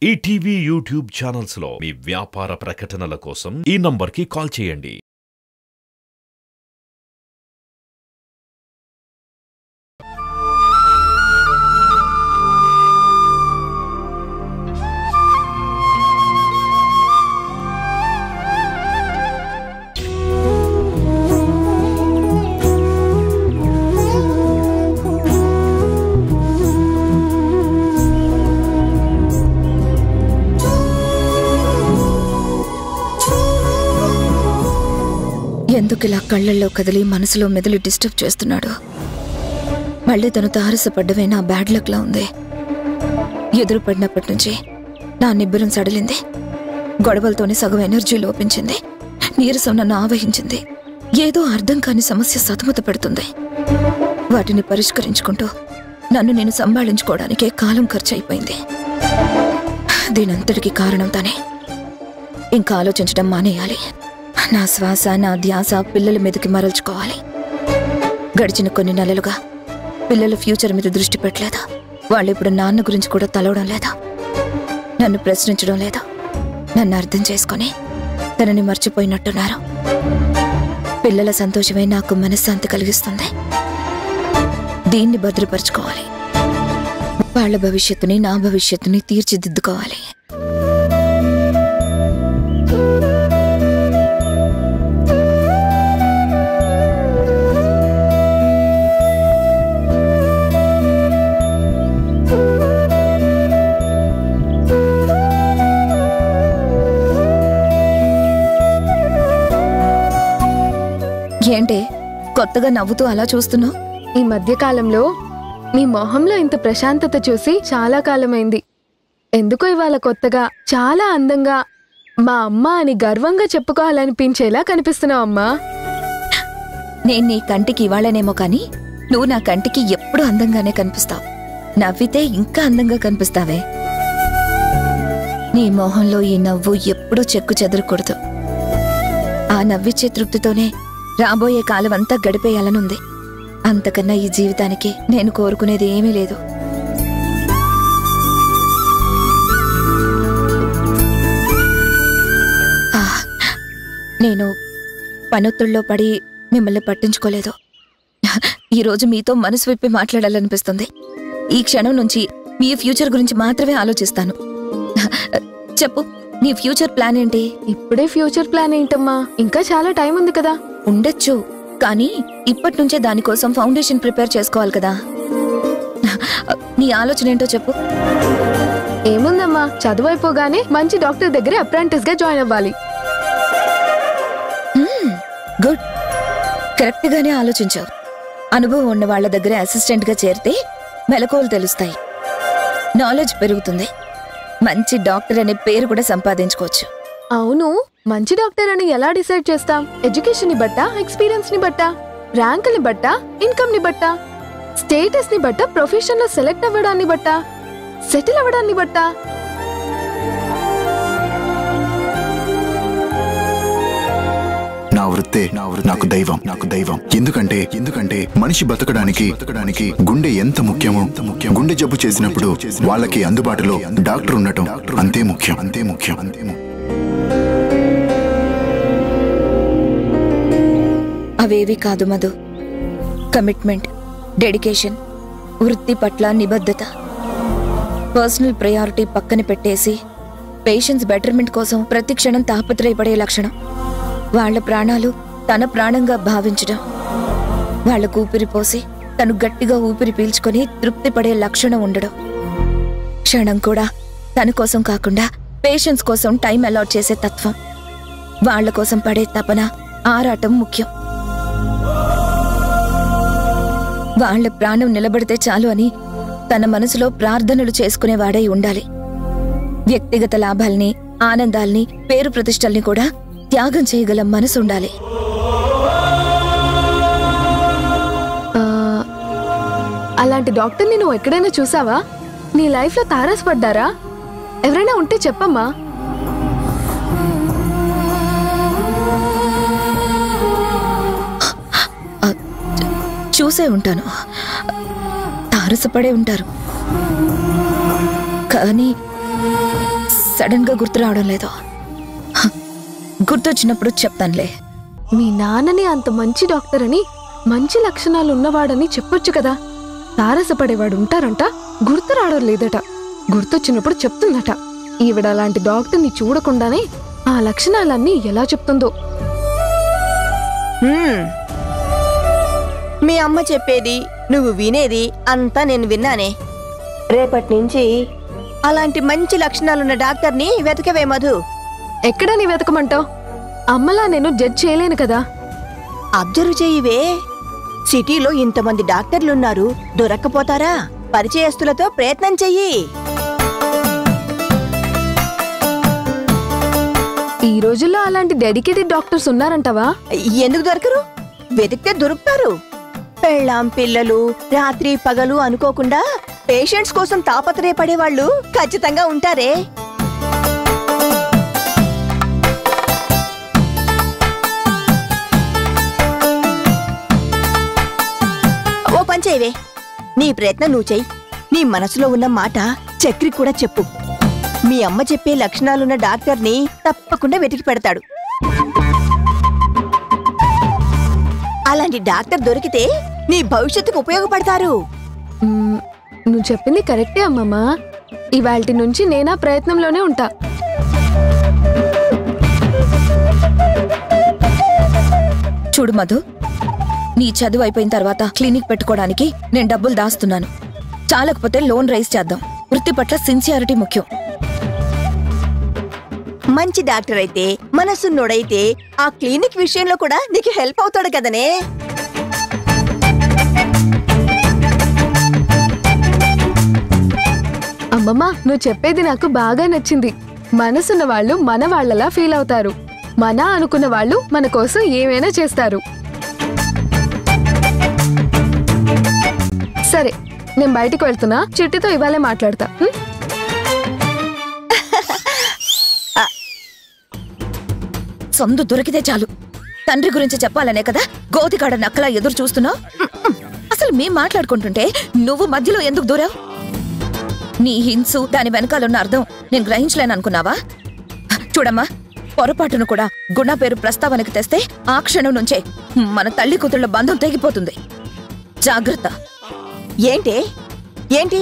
ETV YouTube channels లో మీ వ్యాపార ప్రకటనల కోసం ఈ నంబర్కి కాల్ చేయండి. ఎందుకిలా కళ్ళల్లో కదిలి మనసులో మెదలు డిస్టర్బ్ చేస్తున్నాడు? మళ్ళీ తను తారసపడ్డమే నా బ్యాడ్ లక్ లా ఉంది. ఎదురుపడినప్పటి నుంచి నా నిబ్బరం సడలింది. గొడవలతోనే సగం ఎనర్జీ లోపించింది. నీరసం నన్ను ఆవహించింది. ఏదో అర్థం కాని సమస్య సతమత పెడుతుంది. వాటిని పరిష్కరించుకుంటూ నన్ను నేను సంభాళించుకోవడానికే కాలం ఖర్చు అయిపోయింది. దీనంతటికీ కారణం తానే. ఇంకా ఆలోచించడం మానేయాలి. నా శ్వాస, నా ధ్యాస పిల్లల మీదకి మరల్చుకోవాలి. గడిచిన కొన్ని నెలలుగా పిల్లల ఫ్యూచర్ మీద దృష్టి పెట్టలేదా? వాళ్ళు ఇప్పుడు నాన్న గురించి కూడా తలవడం లేదా? నన్ను ప్రశ్నించడం లేదా? నన్ను అర్థం చేసుకొని తనని మర్చిపోయినట్టున్నారు. పిల్లల సంతోషమే నాకు మనశ్శాంతి కలిగిస్తుంది. దీన్ని భద్రపరచుకోవాలి. వాళ్ళ భవిష్యత్తుని, నా భవిష్యత్తుని తీర్చిదిద్దుకోవాలి. ఏంటే కొత్తగా నవ్వుతూ అలా చూస్తున్నావు? ఈ మధ్యకాలంలో నీ మొహంలో ఇంత ప్రశాంతత చూసి చాలా కాలమైంది. ఎందుకో ఇవాళ కొత్తగా చాలా అందంగా మా అమ్మ అని గర్వంగా చెప్పుకోవాలనిపించేలా కనిపిస్తున్నావు అమ్మా. నేను నీ కంటికి ఇవాళనేమో కానీ నువ్వు నా కంటికి ఎప్పుడు అందంగానే కనిపిస్తావు. నవ్వితే ఇంకా అందంగా కనిపిస్తావే. నీ మొహంలో ఈ నవ్వు ఎప్పుడూ చెక్కు చెదరకూడదు. ఆ నవ్విచ్చే తృప్తితోనే రాబోయే కాలం అంతా గడిపేయాలనుంది. అంతకన్నా ఈ జీవితానికి నేను కోరుకునేది ఏమీ లేదు. నేను పనొత్తుల్లో పడి మిమ్మల్ని పట్టించుకోలేదు. ఈరోజు మీతో మనసు విప్పి మాట్లాడాలనిపిస్తుంది. ఈ క్షణం నుంచి మీ ఫ్యూచర్ గురించి మాత్రమే ఆలోచిస్తాను. చెప్పు, నీ ఫ్యూచర్ ప్లాన్ ఏంటి? ఇప్పుడే ఫ్యూచర్ ప్లాన్ ఏంటమ్మా? ఇంకా చాలా టైం ఉంది కదా. ఉండొచ్చు, కానీ ఇప్పటి నుంచే దానికోసం ఫౌండేషన్ ప్రిపేర్ చేసుకోవాలి కదా. నీ ఆలోచన ఏంటో చెప్పు. ఏముందమ్మా, చదువు అయిపోగానే మంచి డాక్టర్ దగ్గర అప్రెంటిస్ గా జాయిన్ అవ్వాలి. గుడ్, కరెక్ట్ గానే ఆలోచించావు. అనుభవం ఉన్న వాళ్ళ దగ్గర అసిస్టెంట్ గా చేరితే మెలకువలు తెలుస్తాయి, నాలెడ్జ్ పెరుగుతుంది, మంచి డాక్టర్ అనే పేరు కూడా సంపాదించుకోవచ్చు. అవును, మంచి డాక్టర్ అని ఎలా డిసైడ్ చేస్తాం? ఎడ్యుకేషన్ ని బట్టా, ఎక్స్పీరియన్స్ ని బట్టా, ర్యాంకుల్ని బట్టా, ఇన్కమ్ ని బట్టా, స్టేటస్ ని బట్టా, ప్రొఫెషన్ లో సెలెక్ట్ అవ్వడాన్ని బట్టా, సెటిల్ అవ్వడాన్ని బట్టా? నా వృత్తే నాకు దైవం. ఎందుకంటే మనిషి బతకడానికి గుండె ఎంత ముఖ్యమో, గుండె జబ్బు చేసినప్పుడు వాళ్ళకి అందుబాటులో డాక్టర్ ఉండటం అంతే ముఖ్యం. అవేవి కాదు మధు. కమిట్మెంట్, డెడికేషన్, వృత్తి పట్ల నిబద్ధత, పర్సనల్ ప్రయారిటీ పక్కన పెట్టేసి పేషెంట్స్ బెటర్మెంట్ కోసం ప్రతి క్షణం తాపత్రయపడే లక్షణం. వాళ్ల ప్రాణాలు తన ప్రాణంగా భావించడం, వాళ్లకు ఊపిరి పోసి తను గట్టిగా ఊపిరి పీల్చుకొని తృప్తి పడే లక్షణం ఉండడం. క్షణం కూడా తన కోసం కాకుండా పేషెంట్స్ కోసం టైం అలాట్ చేసే తత్వం. వాళ్ల కోసం పడే తపన, ఆరాటం ముఖ్యం. వాళ్ల ప్రాణం నిలబడితే చాలు అని తన మనసులో ప్రార్థనలు చేసుకునేవాడై ఉండాలి. వ్యక్తిగత లాభాల్ని, ఆనందాల్ని, పేరు ప్రతిష్టల్ని కూడా త్యాగం చేయగల మనసు ఉండాలి. అలాంటి డాక్టర్ని నువ్వు ఎక్కడైనా చూసావా? నీ లైఫ్ లో తారసపడ్డారా? ఎవరైనా ఉంటే చెప్పమ్మా. చూసే ఉంటాను, తారసపడే ఉంటారు. కానీ సడన్ గా గుర్తు రావడం లేదు. గుర్తొచ్చినప్పుడు చెప్తానులే. మీ నాన్నని అంత మంచి డాక్టర్ అని, మంచి లక్షణాలు ఉన్నవాడని చెప్పొచ్చు కదా. తారసపడేవాడు ఉంటారంట, గుర్తు రావడం లేదట. గుర్తొచ్చినప్పుడు చెప్తుందట. ఈవిడ అలాంటి డాక్టర్ని చూడకుండానే ఆ లక్షణాలన్నీ ఎలా చెప్తుందో. మీ అమ్మ చెప్పేది నువ్వు వినేది అంతా నేను విన్నానే. రేపటి నుంచి అలాంటి మంచి లక్షణాలున్న డాక్టర్ని వెతకవే మధు. ఎక్కడ నీ వెతకమంటావు? అమ్మలా నేను జడ్జ్ చేయలేను కదా. అబ్జర్వ్ చెయ్యివే. సిటీలో ఇంతమంది డాక్టర్లున్నారు, దొరక్కపోతారా? పరిచయస్తులతో ప్రయత్నం చెయ్యి. ఈ రోజుల్లో అలాంటి డెడికేటెడ్ డాక్టర్స్ ఉన్నారంటావా? ఎందుకు దొరకరు? వెతికితే దొరుకుతారు. పెళ్ళాం పిల్లలు రాత్రి పగలు అనుకోకుండా పేషెంట్స్ కోసం తాపత్రయపడేవాళ్ళు ఖచ్చితంగా ఉంటారే. ఓ పని చేయవే, నీ ప్రయత్నం నువ్వు చెయ్యి. నీ మనసులో ఉన్న మాట చక్రి కూడా చెప్పు. మీ అమ్మ చెప్పే లక్షణాలున్న డాక్టర్ని తప్పకుండా వెతికి పెడతాడు. అలాంటి డాక్టర్ దొరికితే నీ భవిష్యత్తుకు ఉపయోగపడతారు. నువ్వు చెప్పింది కరెక్టే అమ్మమ్మా. ఇవాల్టి నుంచి నేనా ప్రయత్నంలోనే ఉంటా. చూడు మధు, నీ చదువు అయిపోయిన తర్వాత క్లినిక్ పెట్టుకోవడానికి నేను డబ్బులు దాస్తున్నాను. చాలకపోతే లోన్ రైజ్ చేద్దాం. వృత్తి పట్ల సిన్సియారిటీ ముఖ్యం. మంచి డాక్టర్ అయితే, మనసున్నోడైతే ఆ క్లినిక్ విషయంలో కూడా నీకు హెల్ప్ అవుతాడు కదనే. అమ్మమ్మ, నువ్వు చెప్పేది నాకు బాగా నచ్చింది. మనసున్న వాళ్ళు మన వాళ్ళలా ఫీల్ అవుతారు. మన అనుకున్న వాళ్ళు మన కోసం ఏమైనా చేస్తారు. సరే, నేను బయటికి వెళ్తున్నా. చిట్టితో ఇవాళే మాట్లాడతా. సందు దొరికితే చాలు. తండ్రి గురించి చెప్పాలనే కదా గోతికాడ నక్కలా ఎదురు చూస్తున్నావు. అసలు మేం మాట్లాడుకుంటుంటే నువ్వు మధ్యలో ఎందుకు దూరావు? నీ హింసు, దాని వెనకాలన్న అర్థం నేను గ్రహించలేననుకున్నావా? చూడమ్మా, పొరపాటును కూడా గుణ పేరు ప్రస్తావనకి తెస్తే ఆ క్షణం నుంచే మన తల్లి కూతుళ్ళ బంధం తెగిపోతుంది. జాగ్రత్త. ఏంటి ఏంటి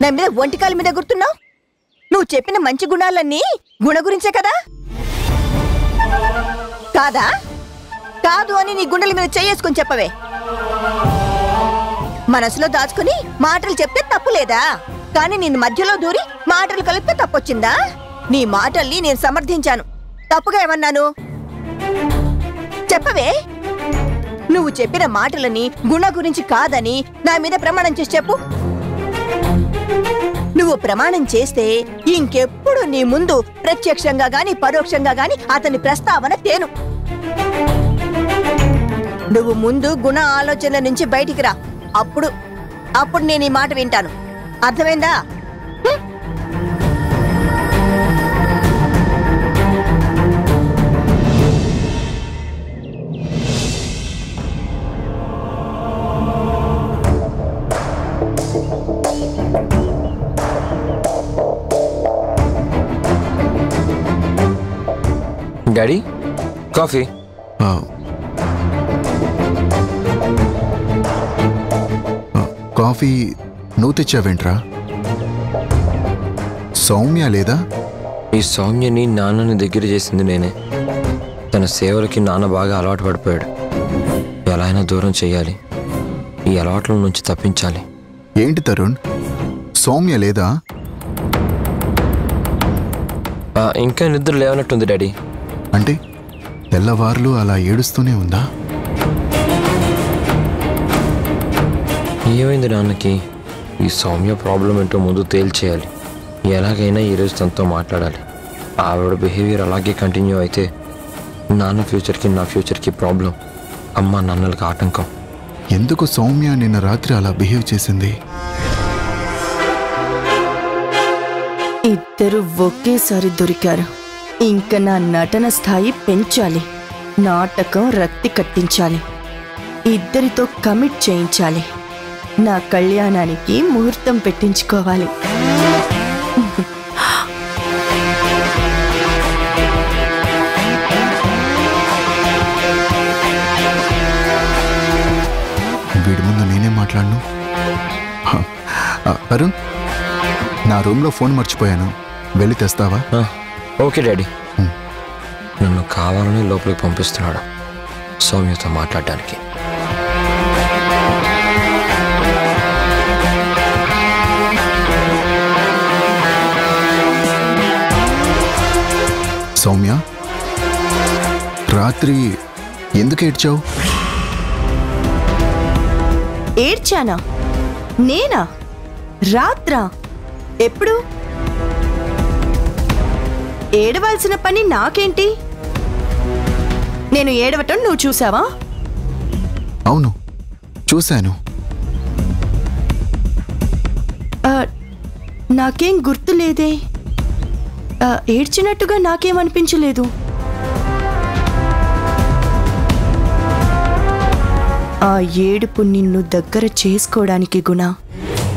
నా మీద ఒంటికాల మీద గుర్తున్నావు? నువ్వు చెప్పిన మంచి గుణాలన్నీ గుణ గురించే కదా? కాదా? కాదు అని నీ గుండెల మీద చేసుకుని చెప్పవే. మనసులో దాచుకుని మాటలు చెప్తే తప్పు లేదా? కానీ నిన్ను మధ్యలో దూరి మాటలు కలిపితే తప్పొచ్చిందా? నీ మాటల్ని నేను సమర్థించాను. తప్పుగా ఏమన్నాను చెప్పవే. నువ్వు చెప్పిన మాటలని గుణ గురించి కాదని నా మీద ప్రమాణం చేసి చెప్పు. నువ్వు ప్రమాణం చేస్తే ఇంకెప్పుడు నీ ముందు ప్రత్యక్షంగా గాని పరోక్షంగా గాని అతని ప్రస్తావన తేను. నువ్వు ముందు గుణ ఆలోచనల నుంచి బయటికి రా. అప్పుడు నేను ఈ మాట వింటాను. అర్థమైందా? Daddy, coffee. కాఫీ నువ్వు తెచ్చావేంట్రా? సౌమ్య లేదా? ఈ సౌమ్యని నాన్నని దగ్గర చేసింది నేనే. తన సేవలకి నాన్న బాగా అలవాటు పడిపోయాడు. ఎలా అయినా దూరం చేయాలి, ఈ అలవాట్ల నుంచి తప్పించాలి. ఏంటి తరుణ్, సౌమ్య లేదా? ఇంకా నిద్ర లేవనట్టుంది డాడీ. అంటే తెల్లవార్లు అలా ఏడుస్తూనే ఉందా? ఏమైంది నాన్నకి? ఈ సౌమ్య ప్రాబ్లం ఏంటో ముందు తేల్చేయాలి. ఎలాగైనా ఈరోజు తనతో మాట్లాడాలి. ఆవిడ బిహేవియర్ అలాగే కంటిన్యూ అయితే నాన్న ఫ్యూచర్కి నా ఫ్యూచర్కి ప్రాబ్లం, అమ్మ నాన్నలకి ఆటంకం. ఎందుకు సౌమ్య నిన్న రాత్రి అలా బిహేవ్ చేసింది? ఇద్దరు ఒకేసారి దొరికారు. ఇంకా నా నటన స్థాయి పెంచాలి. నాటకం రక్తి కట్టించాలి. ఇద్దరితో కమిట్ చేయించాలి. నా కళ్యాణానికి ముహూర్తం పెట్టించుకోవాలి. మాట్లాడను? తరుణ్, నా రూమ్లో ఫోన్ మర్చిపోయాను, వెళ్ళి తెస్తావా? Okay daddy. నన్ను కావాలని లోపలికి పంపిస్తున్నాడు సౌమ్యతో మాట్లాడడానికి. సౌమ్య, రాత్రి ఎందుకు ఏడ్చావు? ఏడ్చానా? నేనా? రాత్రా? ఎప్పుడు? ఏడవలసిన పని నాకేంటి? నేను ఏడవటం నువ్వు చూసావా? అవును, చూశాను. నాకేం గుర్తులేదే. ఏడ్చినట్టుగా నాకేమనిపించలేదు. ఆ ఏడుపు నిన్ను దగ్గర చేసుకోవడానికి గుణ,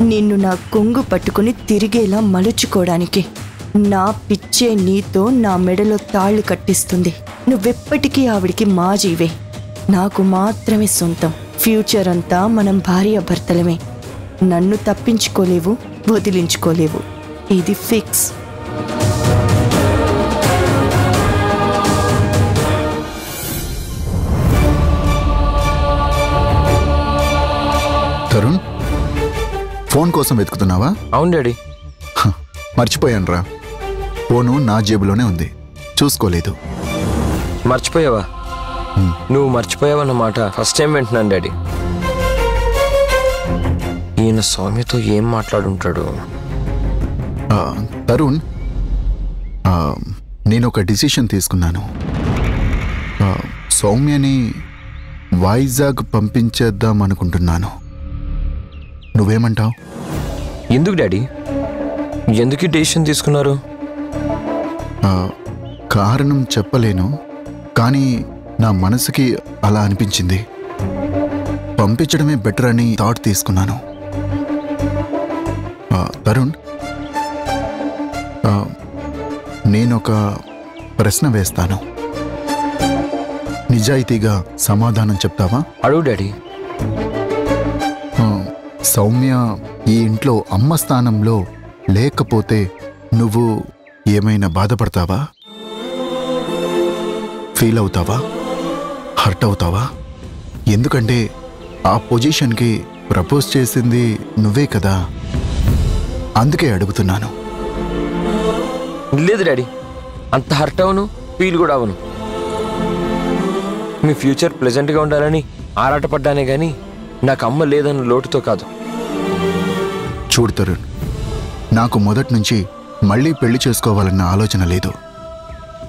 నిన్ను నా కొంగు పట్టుకుని తిరిగేలా మలుచుకోవడానికి. నా పిచ్చే నీతో నా మెడలో తాళ్ళు కట్టిస్తుంది. నువ్వెప్పటికీ ఆవిడికి మాజీవే, నాకు మాత్రమే సొంతం. ఫ్యూచర్ అంతా మనం భార్యాభర్తలమే. నన్ను తప్పించుకోలేవు, వదిలించుకోలేవు. ఇది ఫిక్స్. తరుణ్, ఫోన్ కోసం వెతుకుతున్నావా? అవును డాడీ. మర్చిపోయాను రా, ఫోను నా జేబులోనే ఉంది, చూసుకోలేదు. మర్చిపోయావా? నువ్వు మర్చిపోయావన్నమాట ఫస్ట్ టైం వింటున్నాను డాడీ. ఈయన సౌమ్యతో ఏం మాట్లాడుంటాడు? తరుణ్, నేను ఒక డిసిషన్ తీసుకున్నాను. సౌమ్యని వైజాగ్ పంపించేద్దాం అనుకుంటున్నాను. నువ్వేమంటావు? ఎందుకు డాడీ? ఎందుకు డెసిషన్ తీసుకున్నారు? కారణం చెప్పలేను, కానీ నా మనసుకి అలా అనిపించింది. పంపించడమే బెటర్ అని థాట్ తీసుకున్నాను. తరుణ్, నేనొక ప్రశ్న వేస్తాను, నిజాయితీగా సమాధానం చెప్తావా? అడుగు డాడీ. సౌమ్య ఈ ఇంట్లో అమ్మ స్థానంలో లేకపోతే నువ్వు ఏమైనా బాధపడతావా? ఫీల్ అవుతావా? హర్ట్ అవుతావా? ఎందుకంటే ఆ పొజిషన్కి ప్రపోజ్ చేసింది నువ్వే కదా, అందుకే అడుగుతున్నాను. లేదు డాడీ, అంత హర్ట్ అవును, ఫీల్ కూడా అవును. మీ ఫ్యూచర్ ప్లెజెంట్గా ఉండాలని ఆరాటపడ్డానే కానీ నాకు అమ్మ లేదన్న లోటుతో కాదు. చూడు తరుణ్, నాకు మొదటి నుంచి మళ్ళీ పెళ్లి చేసుకోవాలన్న ఆలోచన లేదు,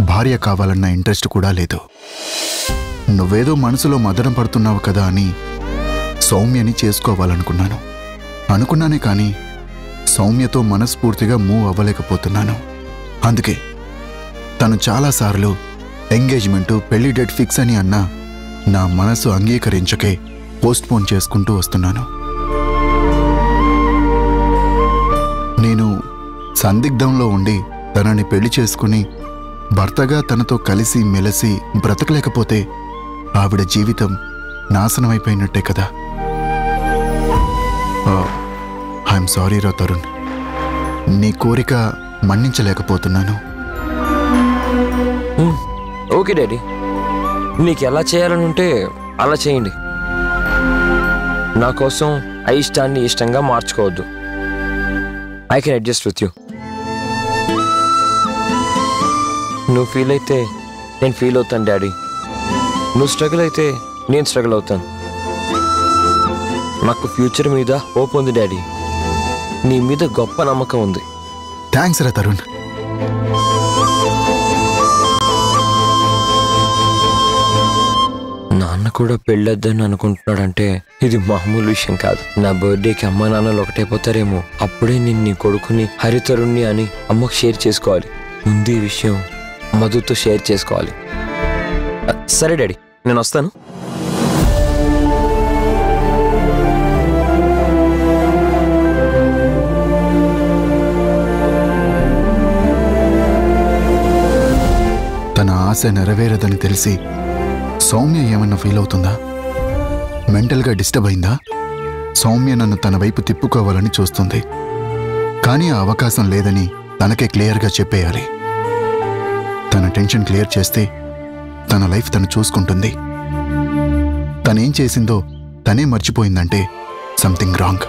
భార్య కావాలన్న ఇంట్రెస్ట్ కూడా లేదు. నువ్వేదో మనసులో మదనం పడుతున్నావు కదా అని సౌమ్యని చేసుకోవాలనుకున్నాను. అనుకున్నానే కానీ సౌమ్యతో మనస్ఫూర్తిగా మూవ్ అవ్వలేకపోతున్నాను. అందుకే తను చాలాసార్లు ఎంగేజ్మెంటు, పెళ్లి డేట్ ఫిక్స్ అని అన్నా నా మనసు అంగీకరించకే పోస్ట్పోన్ చేసుకుంటూ వస్తున్నాను. నేను సందిగ్ధంలో ఉండి తనని పెళ్లి చేసుకుని భర్తగా తనతో కలిసి మెలిసి బ్రతకలేకపోతే ఆవిడ జీవితం నాశనమైపోయినట్టే కదా. ఐఎమ్ సారీ రా తరుణ్, నీ కోరిక మన్నించలేకపోతున్నాను. ఓకే డాడీ, నీకు ఎలా చేయాలని ఉంటే అలా చేయండి. నా కోసం అయిష్టాన్ని ఇష్టంగా మార్చుకోవద్దు. I can adjust with you. నువ్వు ఫీల్ అయితే నేను ఫీల్ అవుతాను డాడీ. నువ్వు స్ట్రగుల్ అయితే నేను స్ట్రగుల్ అవుతాను. నాకు ఫ్యూచర్ మీద హోప్ ఉంది డాడీ. నీ మీద గొప్ప నమ్మకం ఉంది. థ్యాంక్స్ రా తరుణ్. నాన్న కూడా పెళ్ళొద్దని అనుకుంటున్నాడంటే ఇది మామూలు విషయం కాదు. నా బర్త్డేకి అమ్మ నాన్నలు ఒకటైపోతారేమో, అప్పుడే నేను నీ కొడుకుని హరితరుణ్ణి అని అమ్మకు షేర్ చేసుకోవాలి. ముందు ఈ విషయం మధుతో షేర్ చేసుకోవాలి. సరే డాడీ, నేను వస్తాను. తన ఆశ నెరవేరదని తెలిసి సౌమ్య ఏమన్నా ఫీల్ అవుతుందా? మెంటల్గా డిస్టర్బ్ అయిందా? సౌమ్య నన్ను తన వైపు తిప్పుకోవాలని చూస్తుంది. కానీ ఆ అవకాశం లేదని తనకే క్లియర్గా చెప్పేయాలి. తన టెన్షన్ క్లియర్ చేస్తే తన లైఫ్ తను చూసుకుంటుంది. తనేం చేసిందో తనే మర్చిపోయిందంటే సంథింగ్ రాంగ్.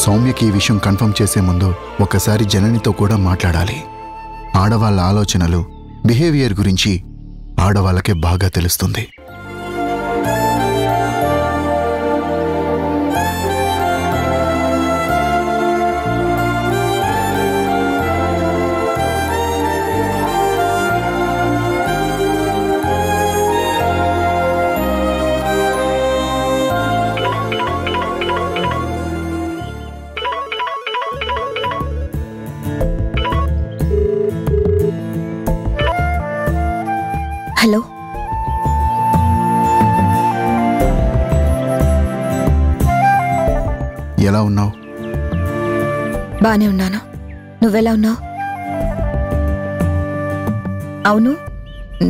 సౌమ్యకి ఈ విషయం కన్ఫర్మ్ చేసే ముందు ఒకసారి జననితో కూడా మాట్లాడాలి. ఆడవాళ్ళ ఆలోచనలు, బిహేవియర్ గురించి ఆడవాళ్ళకే బాగా తెలుస్తుంది. హలో, ఎలా ఉన్నావు? బానే ఉన్నాను. నువ్వెలా ఉన్నావు? అవును,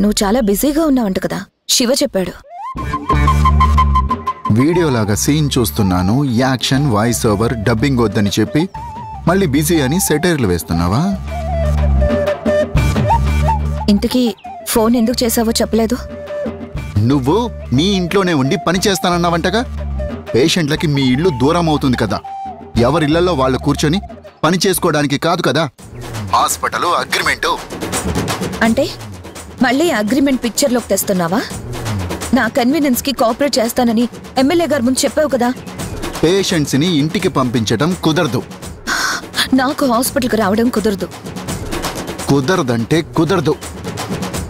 నువ్వు చాలా బిజీగా ఉన్నావంట కదా, శివ చెప్పాడు. వీడియోలాగా సీన్ చూస్తున్నాను, యాక్షన్, వాయిస్ ఓవర్, డబ్బింగ్ వద్దని చెప్పి మళ్ళీ బిజీ అని సెటైర్లు వేస్తున్నావా? ఇంతకీ ఫోన్ ఎందుకు చేసావో చెప్పలేదు. నువ్వు మీ ఇంట్లోనే ఉండి పని చేస్తానన్నావంటగా. పేషెంట్లకి మీ ఇల్లు దూరం అవుతుంది కదా, ఎవరిళ్లలో వాళ్ళు కూర్చొని పని చేసుకోవడానికి కాదు కదా. హాస్పిటల్ అగ్రిమెంటు అంటే మళ్ళీ అగ్రిమెంట్ పిక్చర్లోకి తెస్తున్నావా? నా కన్వీనియన్స్కి కోఆపరేట్ చేస్తానని ఎమ్మెల్యే గారు ముందు చెప్పావు కదా. పేషెంట్స్ని ఇంటికి పంపించడం కుదరదు. నాకు హాస్పిటల్కి రావడం కుదరదు. కుదరదంటే కుదరదు.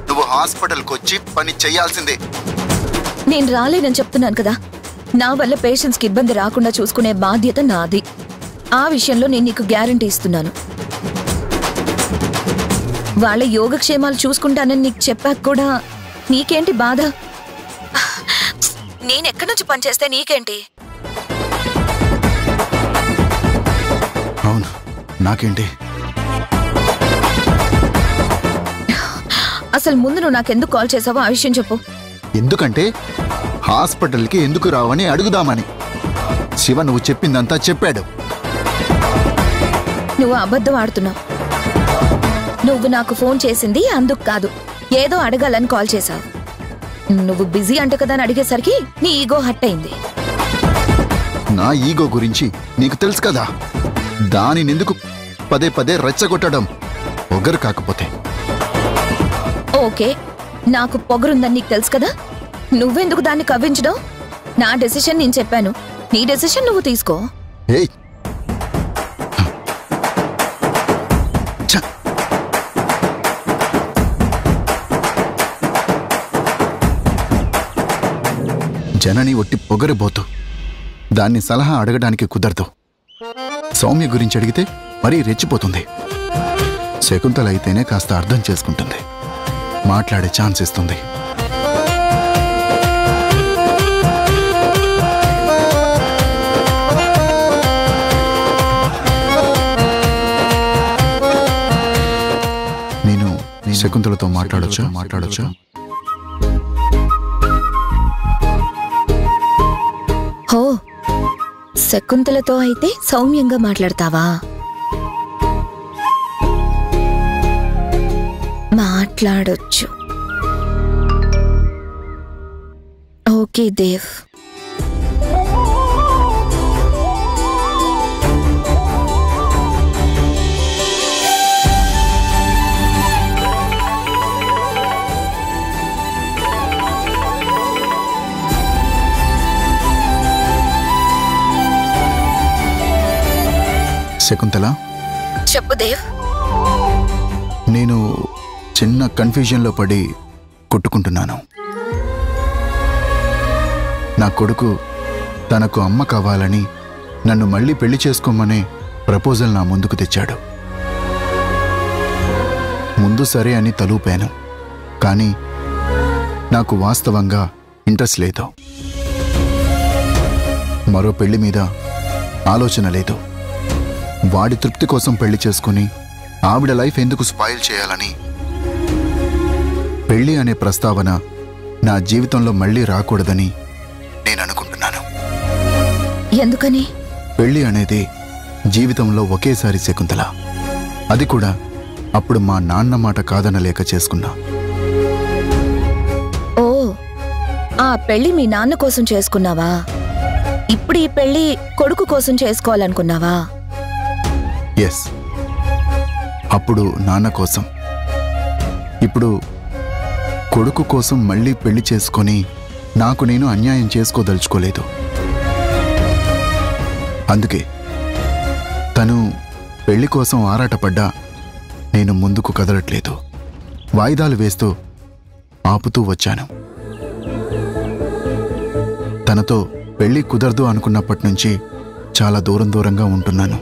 నువ్వు హాస్పిటల్కి వచ్చి పని చేయాల్సిందే. నేను రాలేనని చెప్తున్నాను కదా. నా వల్ల పేషెంట్స్కి ఇబ్బంది రాకుండా చూసుకునే బాధ్యత నాది. ఆ విషయంలో నేను నీకు గ్యారంటీ ఇస్తున్నాను. వాళ్ళ యోగక్షేమాలు చూసుకుంటానని నీకు చెప్పాక కూడా నీకేంటి బాధ? నేనెక్కడి నుంచి పనిచేస్తే నీకేంటి? అవును, నాకేంటి? అసలు ముందు నువ్వు నాకెందుకు కాల్ చేసావో ఆ విషయం చెప్పు. ఎందుకంటే హాస్పిటల్కి ఎందుకు రావని అడుగుదామని. శివ నువ్వు చెప్పిందంతా చెప్పాడు. నువ్వు అబద్ధం ఆడుతున్నావు. నువ్వు నాకు ఫోన్ చేసింది అందుకు కాదు, ఏదో అడగాలని కాల్ చేశావు. నువ్వు బిజీ అంట కదా అని అడిగేసరికి నీ ఈగో హర్ట్ అయింది. నా ఈగో గురించి నీకు తెలుసు కదా. దానినెందుకు పదే పదే రెచ్చగొట్టడం? పొగరు కాకపోతే. ఓకే, నాకు పొగరుందని నీకు తెలుసు కదా, నువ్వెందుకు దాన్ని కవ్వించడం? నా డెసిషన్ నేను చెప్పాను, నీ డెసిషన్ నువ్వు తీసుకో. ఏయ్, జనని ఒట్టి పొగరిపోతూ, దాన్ని సలహా అడగడానికి కుదరదు. సౌమ్య గురించి అడిగితే మరీ రెచ్చిపోతుంది. శకుంతల అయితేనే కాస్త అర్థం చేసుకుంటుంది, మాట్లాడే ఛాన్స్ ఇస్తుంది. నేను శకుంతలతో మాట్లాడొచ్చా? హో, శకుంతలతో అయితే సౌమ్యంగా మాట్లాడతావా? మాట్లాడొచ్చు. ఓకే దేవ్. శకుంతల, చెప్పు దేవ్. నేను చిన్న కన్ఫ్యూజన్లో పడి కొట్టుకుంటున్నాను. నా కొడుకు తనకు అమ్మ కావాలని నన్ను మళ్ళీ పెళ్లి చేసుకోమనే ప్రపోజల్ నా ముందుకు తెచ్చాడు. ముందు సరే అని తలూపాను, కానీ నాకు వాస్తవంగా ఇంట్రెస్ట్ లేదు. మరో పెళ్లి మీద ఆలోచన లేదు. వాడి తృప్తి కోసం పెళ్లి చేసుకుని ఆవిడ లైఫ్ ఎందుకు స్పాయిల్ చేయాలని పెళ్లి అనే ప్రస్తావన నా జీవితంలో మళ్ళీ రాకూడదని నేను అనుకుంటున్నాను. ఎందుకని? పెళ్లి అనేది జీవితంలో ఒకేసారి శకుంతల. అది కూడా అప్పుడు మా నాన్న మాట కాదనలేక చేసుకున్నా. ఓ, ఆ పెళ్లి మీ నాన్న కోసం చేసుకున్నావా? ఇప్పుడు ఈ పెళ్లి కొడుకు కోసం చేసుకోవాలనుకున్నావా? ఎస్, అప్పుడు నాన్న కోసం. ఇప్పుడు కొడుకు కోసం మళ్ళీ పెళ్లి చేసుకొని నాకు నేను అన్యాయం చేసుకోదలుచుకోలేదు. అందుకే తను పెళ్లి కోసం ఆరాటపడ్డా నేను ముందుకు కదలట్లేదు. వాయిదాలు వేస్తూ ఆపుతూ వచ్చాను. తనతో పెళ్లి కుదరదు అనుకున్నప్పటి నుంచి చాలా దూరంగా ఉంటున్నాను.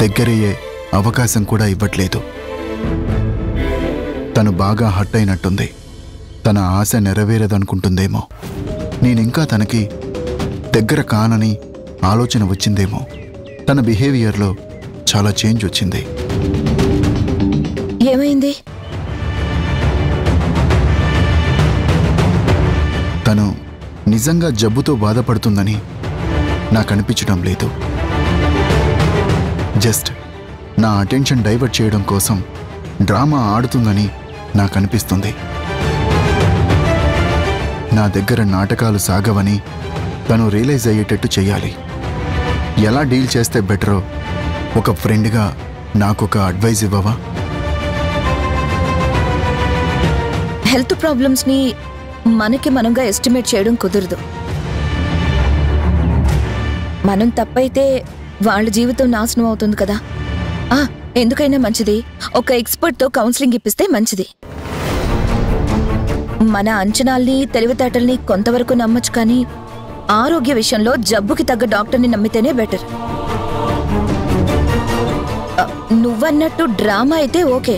దగ్గరయ్యే అవకాశం కూడా ఇవ్వట్లేదు. తను బాగా హర్ట్ అయినట్టుంది. తన ఆశ నెరవేరదనుకుంటుందేమో. నేనింకా తనకి దగ్గర కానని ఆలోచన వచ్చిందేమో. తన బిహేవియర్లో చాలా చేంజ్ వచ్చింది. ఏమైంది? తను నిజంగా జబ్బుతో బాధపడుతుందని నాకు అనిపించడం లేదు. జస్ట్ నా అటెన్షన్ డైవర్ట్ చేయడం కోసం డ్రామా ఆడుతుందని నాకు అనిపిస్తుంది. నా దగ్గర నాటకాలు సాగవని తను రియలైజ్ అయ్యేటట్టు చెయ్యాలి. ఎలా డీల్ చేస్తే బెటరో ఒక ఫ్రెండ్గా నాకొక అడ్వైజ్ ఇవ్వవా? హెల్త్ ప్రాబ్లమ్స్ని మనకి మనంగా ఎస్టిమేట్ చేయడం కుదరదు. మనం తప్పైతే వాళ్ళ జీవితం నాశనం అవుతుంది కదా. ఎందుకైనా మంచిది ఒక ఎక్స్పర్ట్తో కౌన్సిలింగ్ ఇప్పిస్తే మంచిది. మన అంచనాల్ని తెలివితేటల్ని కొంతవరకు నమ్మొచ్చు, కానీ ఆరోగ్య విషయంలో జబ్బుకి తగ్గ డాక్టర్ని నమ్మితేనే బెటర్. నువ్వన్నట్టు డ్రామా అయితే ఓకే,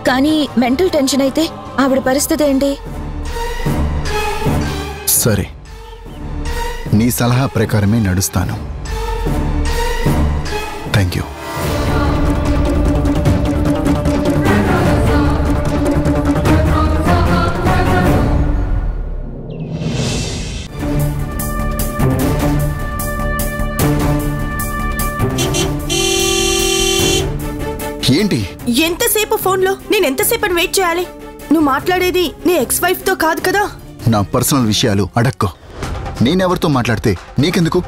కానీ మెంటల్ టెన్షన్ అయితే ఆవిడ పరిస్థితి ఏంటి? సరే, నీ సలహా ప్రకారమే నడుస్తాను. థ్యాంక్ యూ. ఏంటి ఎంతసేపు ఫోన్లో? నేను ఎంతసేపు వెయిట్ చేయాలి? నువ్వు మాట్లాడేది నీ ఎక్స్ వైఫ్ తో కాదు కదా? నా పర్సనల్ విషయాలు అడక్కో. నేనెవరితో మాట్లాడితే నీకెందుకు?